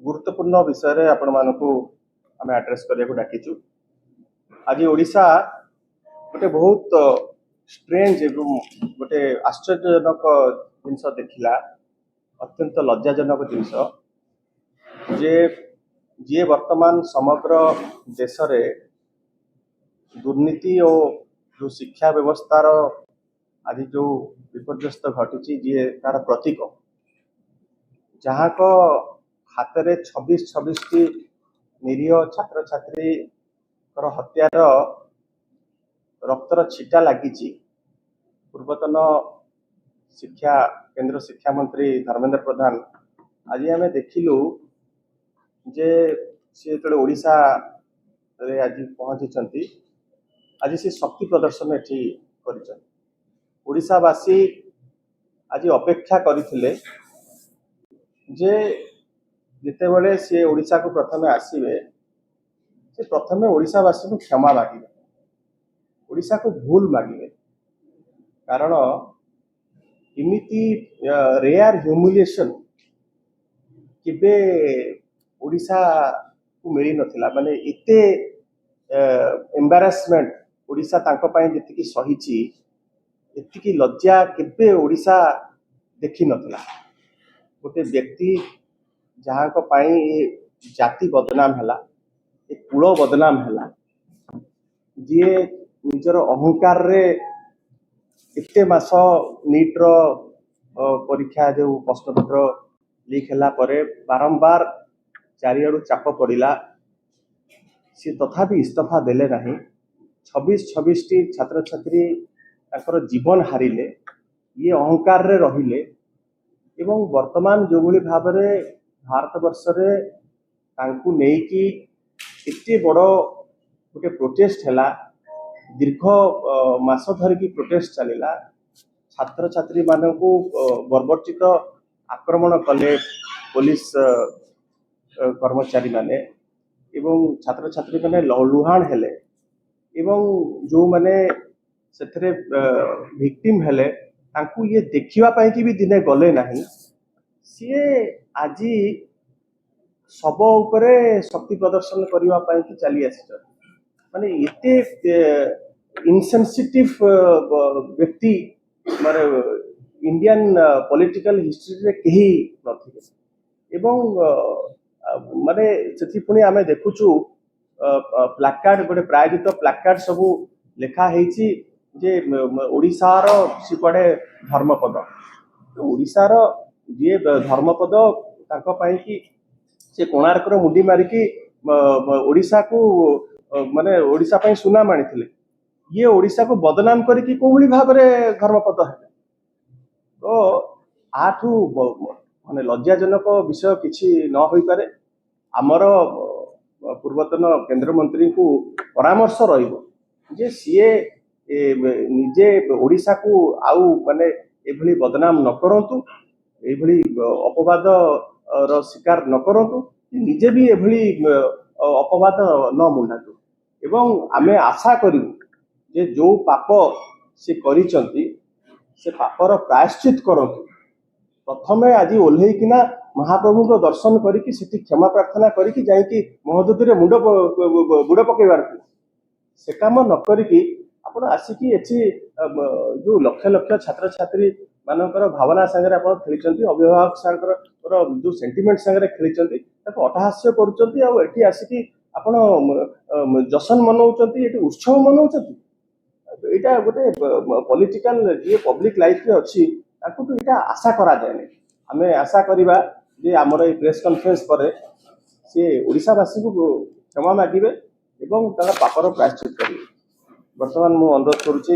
गुरुत्वपूर्ण विषय आपण मानकु आम आड्रेस करने डाकिचु। आज ओडिशा गोटे बहुत स्ट्रेंज एवं गोटे आश्चर्यजनक जिनस देखला, अत्यंत लज्जाजनक जिनस जे जी वर्तमान समग्र देश रे दुर्नीति और जो शिक्षा व्यवस्थार आज जो विपर्यस्त घटी जी तार प्रतीक, जहाँ को हाथ में 26 टी निरीह छात्र छात्री हत्यार रक्तर छिटा लगी। पूर्वतन शिक्षा केंद्र शिक्षा मंत्री धर्मेंद्र प्रधान आज आम देखिलु जे सी जो ओडिशा रे आज पहुंची, आज से शक्ति प्रदर्शन एठी करिछन। ओडिशावासी आज अपेक्षा करथिले जे जितेबले सी ओडिशा को प्रथम आसवे, से प्रथम ओडिशावासी को क्षमा मागे, ओडिशा को भूल मागे। कारण इमिति रेयर ह्यूमिलिएशन केबे ओडिशा को मिली नथिला। माने इते एम्बारासमेंट ओडिशा तांको पय जतिकी सहीची, एतिकी लज्जा केबे ओडिशा देखि नथिला। गोटे व्यक्ति जहाँ को पाई जाति बदनाम है, कूल बदनाम है, जी निजर अहंकार रे एते मास नीट रो परीक्षा जो प्रश्नपत्र लीक है बारंबार चारिआडू चाप पड़ा, सी तथापि इस्तफा देले नहीं। 26 टी छात्र छात्री जीवन हारिले, ये अहंकार रे रहिले। एवं वर्तमान जो भली भाव में भारत वर्ष रे तांकु नेकी एते बड़ गोटे प्रोटेस्ट हैला, दीर्घ मास धरिकी प्रोटेस्ट चलिला। छात्र छात्री मानकु बर्बरचित आक्रमण कले पुलिस कर्मचारी माने, एवं छात्र छात्री माने लुहाण हेले, एवं जो माने सेथरे विक्टिम हेले तांकु ये देखिवा पाई कि भी दिने गले नहीं। सी आज सब उपरे शक्ति प्रदर्शन करने पाई कि चली आसी, माने एते इनसेंसिटिव व्यक्ति माने इंडियन पॉलिटिकल हिस्ट्री रे कही नथिले। एवं माने सेथि पुनी आमे देखुछु प्लाकार्ड गोटे प्रायोजित प्लाकार्ड सब लेखा हेछि जे ओडिशार सिपड़े धर्मपद, ओडिशार जी धर्मपद तांको पाई कि से कोणार्कर मुंडी मारिकी ओडिशा को माने ओडिशा पाई सुना मानिथिले, ये ओडिशा को बदनाम करिकी कोभली भाव रे धर्मपद है। तो आठू माने लज्जाजनक विषय किछि न होई पारे। आमर पूर्वतन केंद्र मंत्री को परामर्श रहिबो जे सीए निजे ओडिशा को आउ माने एभली बदनाम न करंतु, एभली अपवाद रो शिकार न करंतु, निजे भी एभली अपवाद न मुंडातु। एवं आमे आशा करू जे जो पाप से करिसंती से पापर प्रायश्चित करंतु। प्रथमे आज ओल्हेकिना महाप्रभु को दर्शन करिकी सेठी क्षमा प्रार्थना करिकी जाईकी महोदधि रे मुंड बुड़ पकेबार से काम न करिकी आपण आसिकी एठी जो लक्ष लक्ष छात्र छात्री मानकर भावना संगे आपण खेलिचंती, अभिभावक संगर जो सेंटिमेंट संगे खेलिचंती, ताको अटहास्य करूचंती। आ एठी आसिकी आपण जशन मनौचंती, एठी उत्सव मनौचंती। एटा गोटे पॉलिटिकल जे पब्लिक लाइफ रे अछि ताको तो एटा आशा करा जाय। आमे आशा करिबा जे हमर ए प्रेस कॉन्फ्रेंस पर से ओडिशावासी को क्षमा मागिबे एवं तार पापर प्रायश्चित करिवे। वर्तमान मु अनुरोध करूची